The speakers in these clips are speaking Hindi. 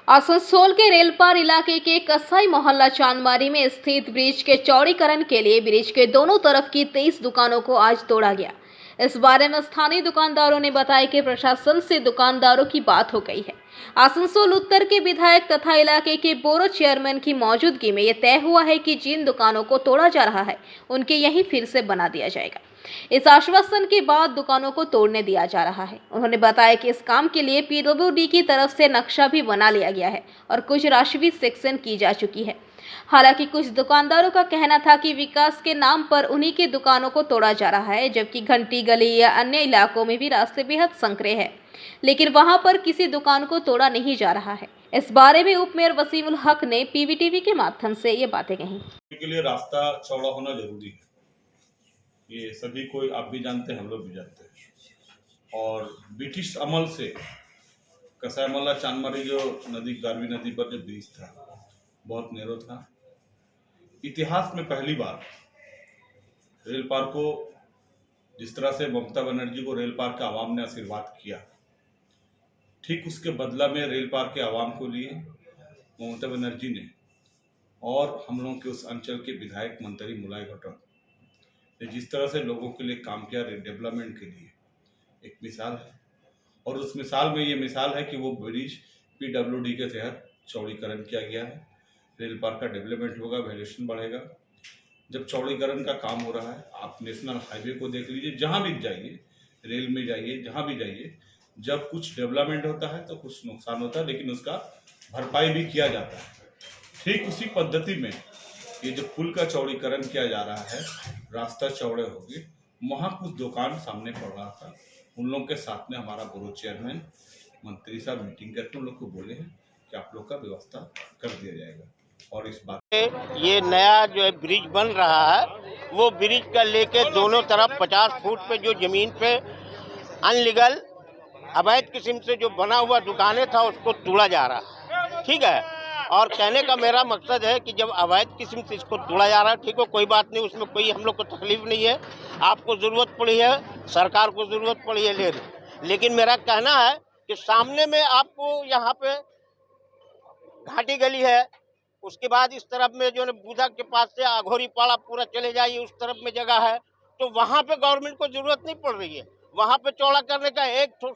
आसनसोल के रेलपार इलाके के कसाई मोहल्ला चांदमारी में स्थित ब्रिज के चौड़ीकरण के लिए ब्रिज के दोनों तरफ की 23 दुकानों को आज तोड़ा गया। इस बारे में स्थानीय दुकानदारों ने बताया कि प्रशासन से दुकानदारों की बात हो गई है। आसनसोल उत्तर के विधायक तथा इलाके के बोरो चेयरमैन की मौजूदगी में यह तय हुआ है कि जिन दुकानों को तोड़ा जा रहा है उनके यहीं फिर से बना दिया जाएगा। इस आश्वासन के बाद दुकानों को तोड़ने दिया जा रहा है। उन्होंने बताया कि इस काम के लिए पीडब्ल्यूडी की तरफ से नक्शा भी बना लिया गया है और कुछ राशि भी सेक्शन की जा चुकी है। हालांकि कुछ दुकानदारों का कहना था कि विकास के नाम पर उन्हीं के दुकानों को तोड़ा जा रहा है, जबकि घंटी गली या अन्य इलाकों में भी रास्ते बेहद संकरे हैं, लेकिन वहां पर किसी दुकान को तोड़ा नहीं जा रहा है। इस बारे में उप मेयर वसीमुल हक ने पीवीटीवी के माध्यम से ये बातें कही। के लिए रास्ता चौड़ा होना जरूरी है, ये सभी कोई आप भी जानते हैं, हम लोग भी जानते हैं। और ब्रिटिश अमल से कसाई मोहल्ला चांदमारी जो नदी गारवी नदी पर जो ब्रिज था बहुत नैरो था। इतिहास में पहली बार रेल पार को जिस तरह से ममता बनर्जी को रेल पार के आवाम ने आशीर्वाद किया, ठीक उसके बदला में रेल पार के आवाम को लिए ममता बनर्जी ने और हम लोगों के उस अंचल के विधायक मंत्री मुलाई घटक ने जिस तरह से लोगों के लिए काम किया, डेवलपमेंट के लिए एक मिसाल है। और उस मिसाल में ये मिसाल है कि वो ब्रिज पीडब्ल्यूडी के तहत चौड़ीकरण किया गया है। रेल पार का डेवलपमेंट होगा, वैल्यूएशन बढ़ेगा। जब चौड़ीकरण का काम हो रहा है, आप नेशनल हाईवे को देख लीजिए, जहाँ भी जाइए, रेल में जाइए, जहाँ भी जाइए, जब कुछ डेवलपमेंट होता है तो कुछ नुकसान होता है, लेकिन उसका भरपाई भी किया जाता है। ठीक उसी पद्धति में ये जो पुल का चौड़ीकरण किया जा रहा है, रास्ता चौड़े होगी, वहाँ कुछ दुकान सामने पड़ रहा था। उन लोगों के साथ में हमारा बोरो चेयरमैन मंत्री साहब मीटिंग करके उन लोग को बोले हैं कि आप लोग का व्यवस्था कर दिया जाएगा। और इस बात ये नया जो है ब्रिज बन रहा है, वो ब्रिज का लेके दोनों तरफ 50 फुट पे जो जमीन पे अनलीगल अवैध किस्म से जो बना हुआ दुकानें था उसको तोड़ा जा रहा है। ठीक है, और कहने का मेरा मकसद है कि जब अवैध किस्म से इसको तोड़ा जा रहा है, ठीक है, कोई बात नहीं, उसमें कोई हम लोग को तकलीफ नहीं है। आपको ज़रूरत पड़ी है, सरकार को ज़रूरत पड़ी है ले रही, लेकिन मेरा कहना है कि सामने में आपको यहाँ पे घाटी गली है, उसके बाद इस तरफ में जो है बूधा के पास से अघोरी पाड़ा पूरा चले जाइए, उस तरफ में जगह है, तो वहाँ पे गवर्नमेंट को ज़रूरत नहीं पड़ रही है। वहाँ पे चौड़ा करने का एक ठो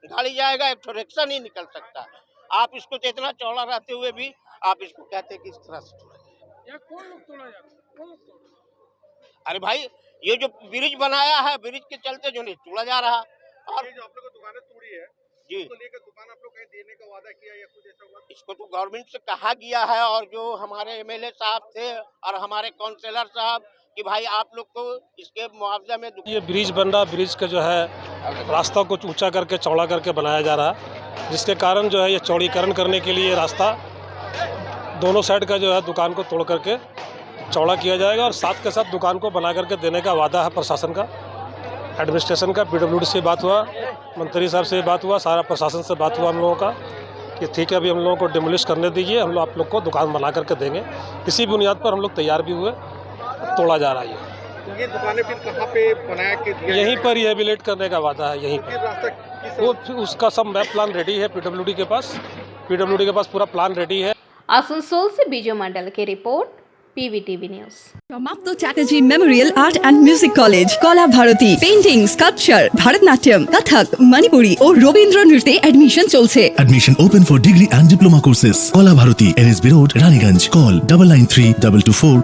गाड़ी जाएगा, एक ठो रिक्शा नहीं निकल सकता। आप इसको तो इतना चौड़ा रहते हुए भी आप इसको कहते हैं कि इस तरह से कौन लोग तोड़ा जाता है? अरे भाई, ये जो ब्रिज बनाया है, ब्रिज के चलते जो नहीं तोड़ा जा रहा। और जो आप लोगों को दुकानें तोड़ी है जी, तो लेकर दुकान आप लोग कहीं देने का वादा किया या कुछ ऐसा हुआ? इसको तो गवर्नमेंट से कहा गया है, और जो हमारे एमएलए साहब थे और हमारे काउंसिलर साहब कि भाई आप लोग को इसके मुआवजा में ये ब्रिज बन रहा, ब्रिज का जो है रास्ता को ऊंचा करके चौड़ा करके बनाया जा रहा है, जिसके कारण जो है ये चौड़ीकरण करने के लिए रास्ता दोनों साइड का जो है दुकान को तोड़ करके चौड़ा किया जाएगा। और साथ के साथ दुकान को बना करके देने का वादा है प्रशासन का, एडमिनिस्ट्रेशन का। पीडब्ल्यूडी से बात हुआ, मंत्री साहब से बात हुआ, सारा प्रशासन से बात हुआ हम लोगों का कि ठीक है, अभी हम लोगों को डिमोलिश करने दीजिए, हम लोग आप लोग को दुकान बना करके देंगे। इसी बुनियाद पर हम लोग तैयार भी हुए, तोड़ा जा रहा है। ये दुकानें फिर कहाँ पे बनाया के दिया? यहीं पर रिहेबिलिट करने का वादा है, यहीं पर। रास्ता वो उसका सब मैप प्लान रेडी है पीडब्ल्यूडी के पास, पूरा प्लान रेडी है। आसनसोल से बीजू मंडल की रिपोर्ट, पीवीटीवी न्यूज। समाप्त Chatterjee memorial art and music college, Kala Bharati, painting, sculpture, Bharatanatyam, Kathak, Manipuri और रवींद्र नृत्ये एडमिशन चलছে। Admission open for degree and diploma courses. Kala Bharati, NSB Road, Raniganj. Call 993224